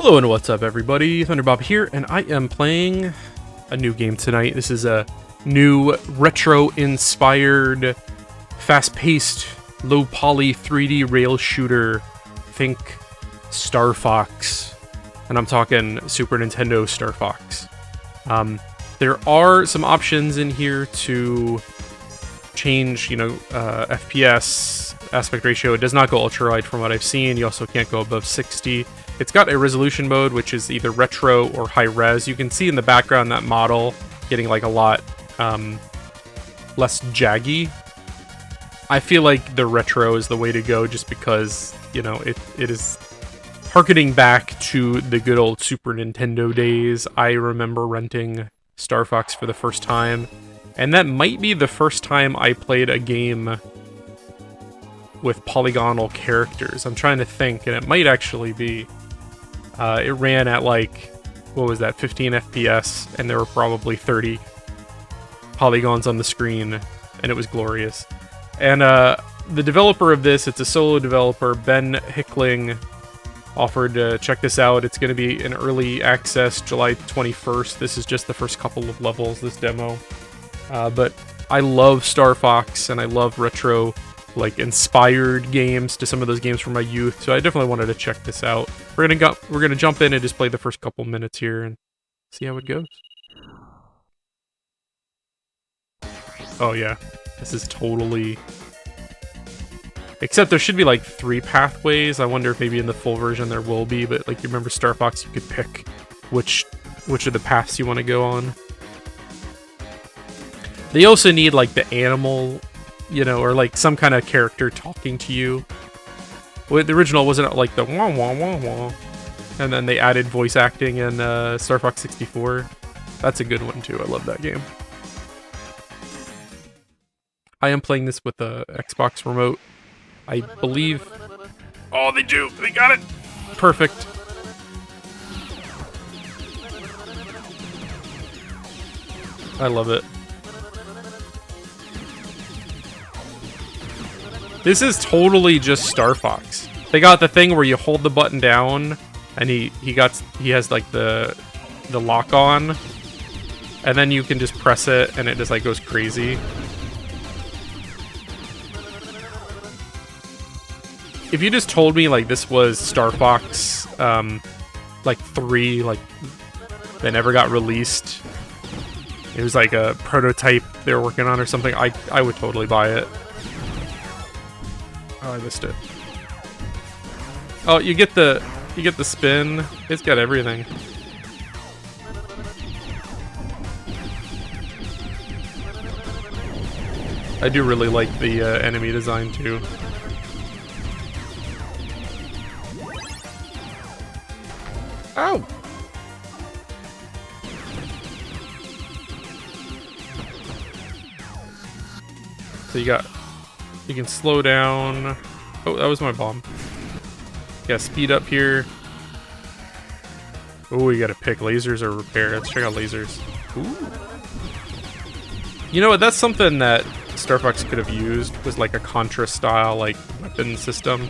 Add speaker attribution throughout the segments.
Speaker 1: Hello and what's up everybody, Thunderbob here, and I am playing a new game tonight. This is a new retro-inspired, fast-paced, low-poly 3D rail shooter. Think Star Fox, and I'm talking Super Nintendo Star Fox. There are some options in here to change, FPS, aspect ratio. It does not go ultra-wide from what I've seen. You also can't go above 60. It's got a resolution mode, which is either retro or high res. You can see in the background that model getting like a lot less jaggy. I feel like the retro is the way to go just because, it is harkening back to the good old Super Nintendo days. I remember renting Star Fox for the first time, and that might be the first time I played a game with polygonal characters. I'm trying to think, and it might actually be. It ran at like, 15 FPS, and there were probably 30 polygons on the screen, and it was glorious. And the developer of this, it's a solo developer, Ben Hickling, offered to check this out. It's going to be in early access July 21st. This is just the first couple of levels, this demo. But I love Star Fox, and I love retro inspired games to some of those games from my youth, so I definitely wanted to check this out. We're gonna jump in and just play the first couple minutes here and see how it goes. Oh yeah, this is totally. Except there should be like 3 pathways. I wonder if maybe in the full version there will be, but you remember Star Fox, you could pick which of the paths you want to go on. They also need the animal, or some kind of character talking to you. Well, the original wasn't the wah wah wah wah, and then they added voice acting in Star Fox 64. That's a good one too. I love that game. I am playing this with the Xbox remote, I believe. Oh, they do. They got it. Perfect. I love it. This is totally just Star Fox. They got the thing where you hold the button down, and he has the lock on, and then you can just press it, and it just goes crazy. If you just told me this was Star Fox 3, they never got released, it was a prototype they were working on or something, I would totally buy it. Oh, I missed it. Oh, you get the spin. It's got everything. I do really like the enemy design too. Ow! So you can slow down. Oh, that was my bomb. Yeah, speed up here. Oh, you gotta pick lasers or repair. Let's check out lasers. Ooh. You know what? That's something that Star Fox could have used, was a Contra style weapon system.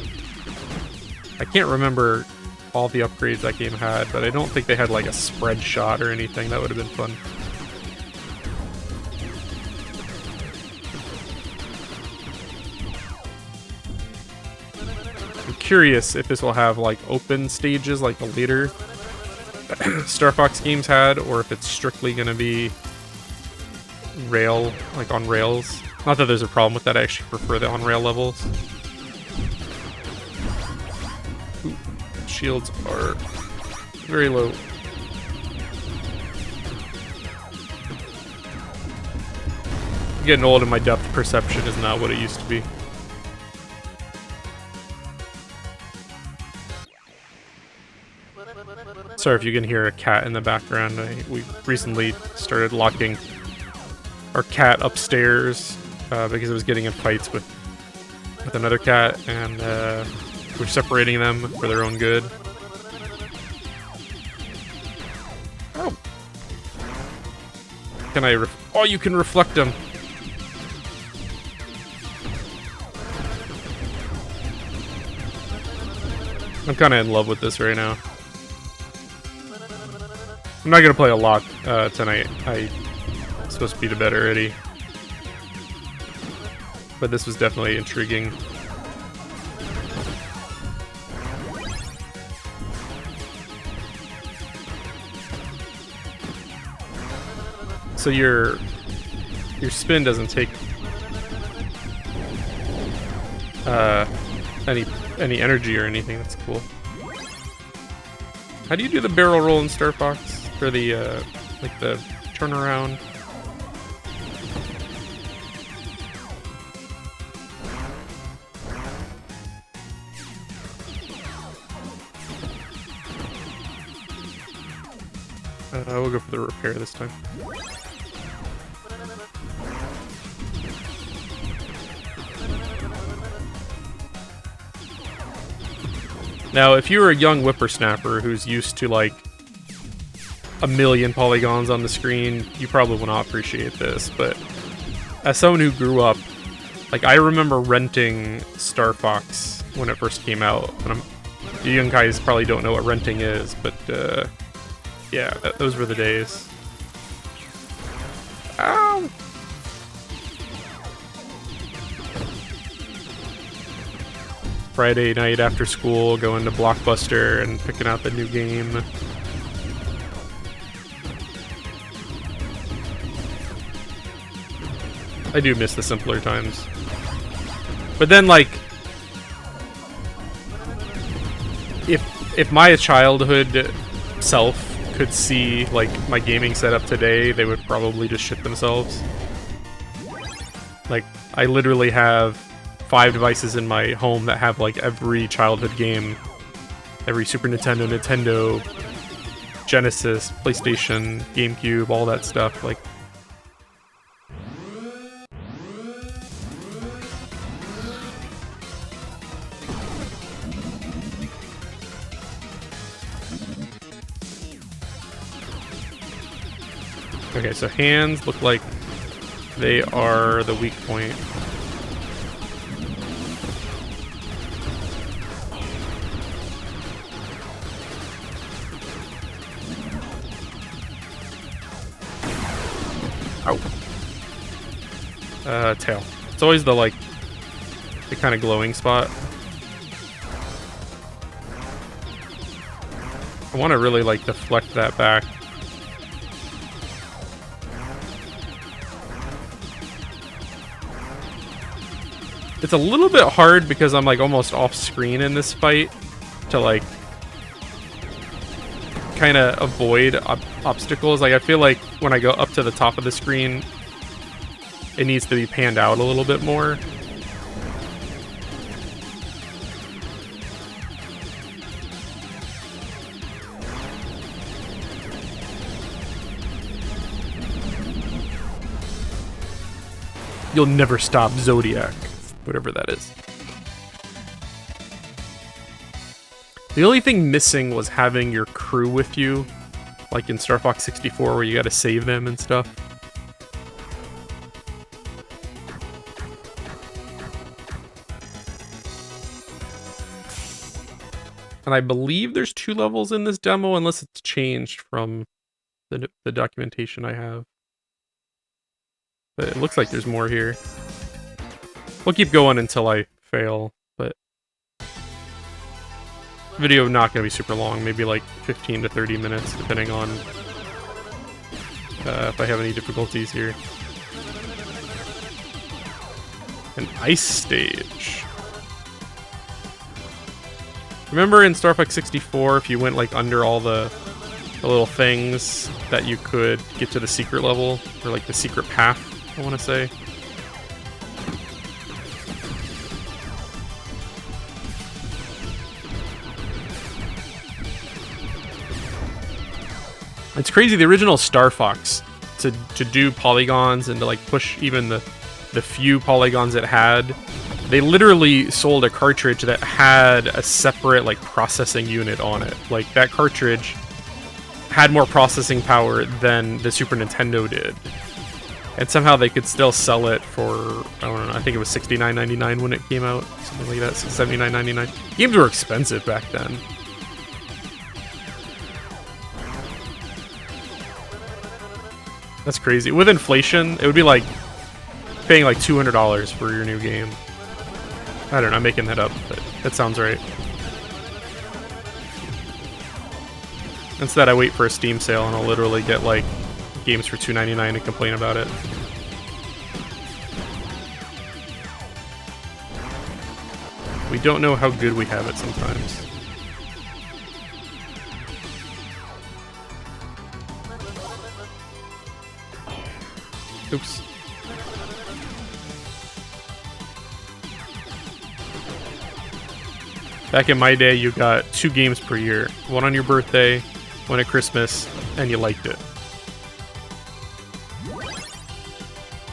Speaker 1: I can't remember all the upgrades that game had, but I don't think they had a spread shot or anything. That would have been fun. Curious if this will have open stages like the later Star Fox games had, or if it's strictly gonna be rail, on rails. Not that there's a problem with that, I actually prefer the on-rail levels. Ooh, shields are very low. I'm getting old and my depth perception is not what it used to be. Sorry if you can hear a cat in the background. We recently started locking our cat upstairs because it was getting in fights with another cat, and we're separating them for their own good. Oh! Can I oh, you can reflect them! I'm kind of in love with this right now. I'm not gonna play a lot tonight. I'm supposed to be to bed already. But this was definitely intriguing. So your spin doesn't take any energy or anything. That's cool. How do you do the barrel roll in Star Fox for the like the turnaround? We'll go for the repair this time. Now, if you're a young whippersnapper who's used to, like, a million polygons on the screen, you probably will not appreciate this, but as someone who grew up, like, I remember renting Star Fox when it first came out. And you young guys probably don't know what renting is, but, yeah, those were the days. Ow! Friday night after school, going to Blockbuster and picking out the new game. I do miss the simpler times. But then, like, if my childhood self could see, like, my gaming setup today, they would probably just shit themselves. Like, I literally have 5 devices in my home that have, like, every childhood game. Every Super Nintendo, Nintendo, Genesis, PlayStation, GameCube, all that stuff, like... Okay, so hands look like they are the weak point. Ow. Tail. It's always the, like, the kind of glowing spot. I want to really, like, deflect that back. It's a little bit hard because I'm, like, almost off screen in this fight to, like, kind of avoid obstacles. Like, I feel like when I go up to the top of the screen, it needs to be panned out a little bit more. You'll never stop, Zodiac. Whatever that is. The only thing missing was having your crew with you, like in Star Fox 64 where you gotta save them and stuff. And I believe there's 2 levels in this demo, unless it's changed from the documentation I have. But it looks like there's more here. We'll keep going until I fail, but... Video not gonna be super long, maybe like 15 to 30 minutes, depending on if I have any difficulties here. An ice stage. Remember in Star Fox 64, if you went like under all the little things, that you could get to the secret level, or like the secret path, I want to say. It's crazy, the original Star Fox, to do polygons and to like push even the few polygons it had, they literally sold a cartridge that had a separate like processing unit on it. Like that cartridge had more processing power than the Super Nintendo did. And somehow they could still sell it for, I don't know, I think it was $69.99 when it came out, something like that, $79.99. Games were expensive back then. That's crazy. With inflation, it would be like paying like $200 for your new game. I don't know, I'm making that up, but that sounds right. Instead, I wait for a Steam sale and I'll literally get like games for $2.99 and complain about it. We don't know how good we have it sometimes. Oops. Back in my day, you got 2 games per year. One on your birthday, one at Christmas, and you liked it.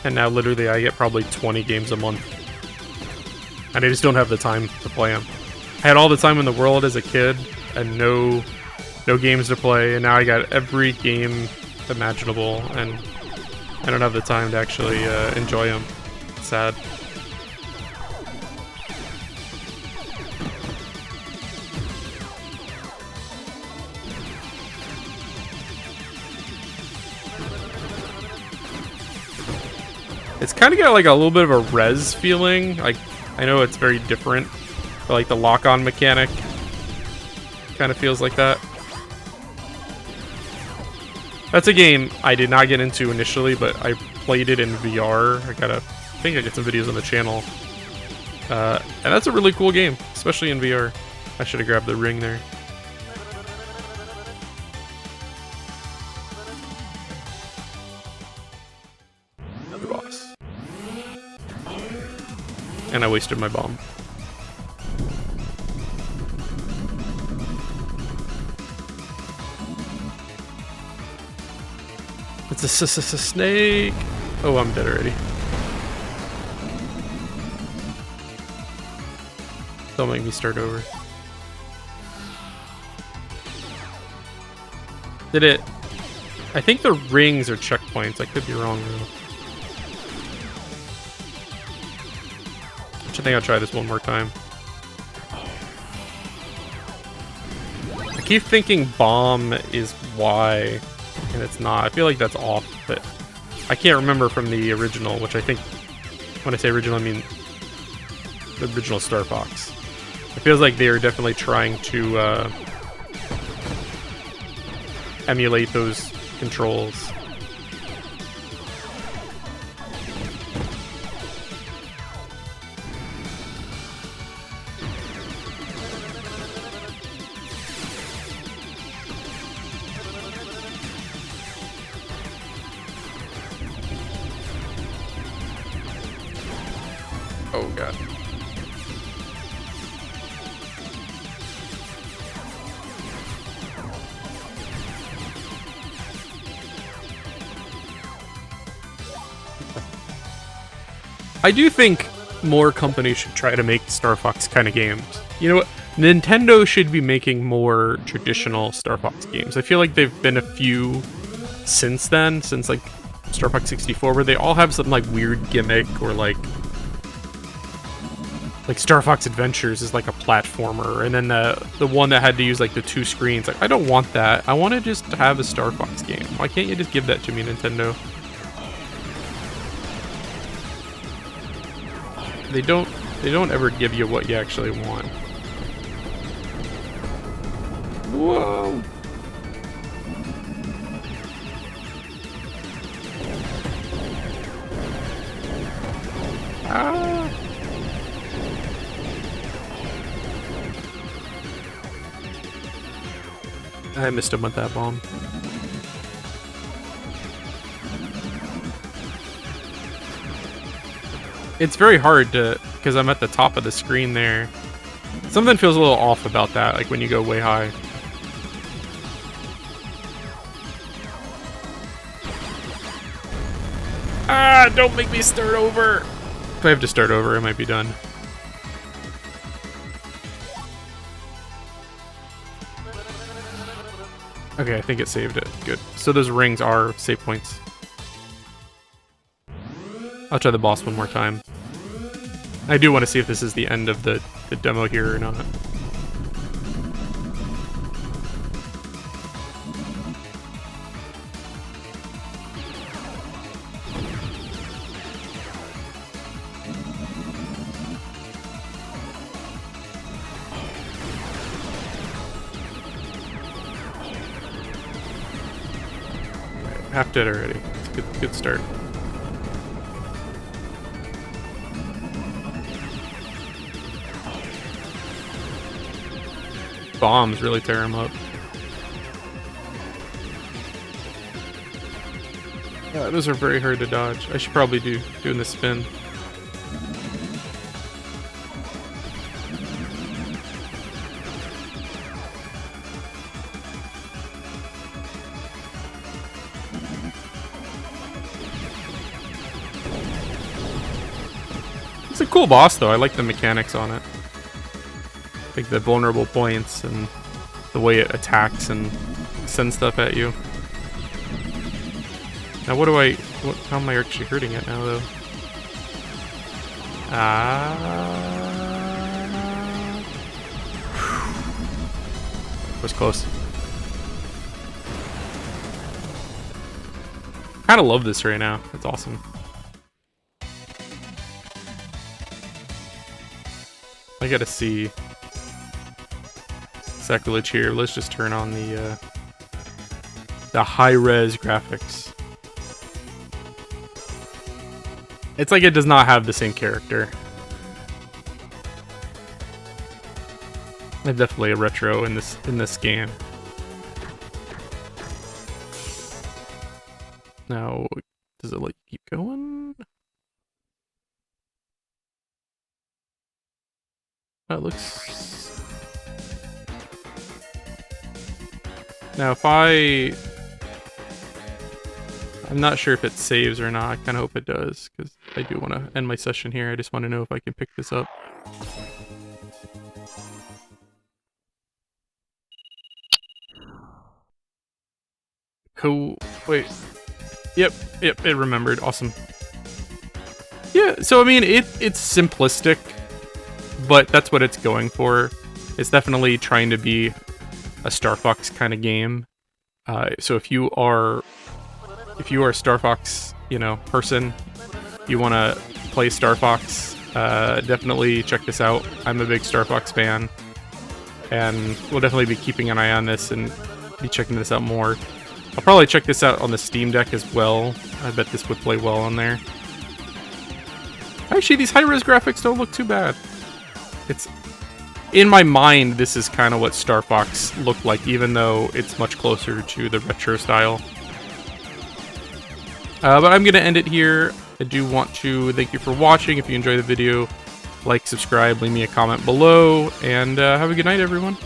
Speaker 1: And now literally I get probably 20 games a month. And I just don't have the time to play them. I had all the time in the world as a kid, and no games to play, and now I got every game imaginable, and I don't have the time to actually enjoy them. It's sad. It's kind of got like a little bit of a res feeling. Like, I know it's very different, but like the lock-on mechanic kind of feels like that. That's a game I did not get into initially, but I played it in VR. I think I get some videos on the channel. And that's a really cool game, especially in VR. I should have grabbed the ring there. Another boss. And I wasted my bomb. It's a snake. Oh, I'm dead already. Don't make me start over. Did it? I think the rings are checkpoints. I could be wrong though. I think I'll try this one more time. I keep thinking bomb is Y, and it's not. I feel like that's off, but I can't remember from the original, which I think, when I say original, I mean the original Star Fox. It feels like they are definitely trying to emulate those controls. Oh god. I do think more companies should try to make Star Fox kind of games. You know what? Nintendo should be making more traditional Star Fox games. I feel like they've been a few since then, since like Star Fox 64, where they all have some like weird gimmick, or like Star Fox Adventures is like a platformer, and then the one that had to use like the 2 screens. Like, I don't want that. I want to just have a Star Fox game. Why can't you just give that to me, Nintendo? They don't ever give you what you actually want. Whoa. Ah. I missed him with that bomb. It's very hard to, because I'm at the top of the screen there. Something feels a little off about that, like when you go way high. Ah, don't make me start over! If I have to start over, I might be done. Okay, I think it saved it. Good. So those rings are save points. I'll try the boss one more time. I do want to see if this is the end of the demo here or not. half dead already. It's a good start. Bombs really tear him up. Yeah, those are very hard to dodge. I should probably doing the spin. It's a cool boss though. I like the mechanics on it. Like the vulnerable points and the way it attacks and sends stuff at you. Now how am I actually hurting it now though? Was close. Kinda love this right now. It's awesome. I gotta see sacrilege here. Let's just turn on the high-res graphics. It's like it does not have the same character. It's definitely a retro in this game. Now, does it like keep going? Oh, it looks. Now, if I'm not sure if it saves or not. I kind of hope it does, because I do want to end my session here. I just want to know if I can pick this up. Cool. Wait. Yep, it remembered. Awesome. Yeah, so I mean, it's simplistic, but that's what it's going for. It's definitely trying to be a Star Fox kind of game. So if you are a Star Fox, person, you want to play Star Fox, definitely check this out. I'm a big Star Fox fan, and we'll definitely be keeping an eye on this and be checking this out more. I'll probably check this out on the Steam Deck as well. I bet this would play well on there. Actually, these high-res graphics don't look too bad. It's in my mind, this is kind of what Star Fox looked like, even though it's much closer to the retro style. But I'm going to end it here. I do want to thank you for watching. If you enjoyed the video, like, subscribe, leave me a comment below, and have a good night, everyone.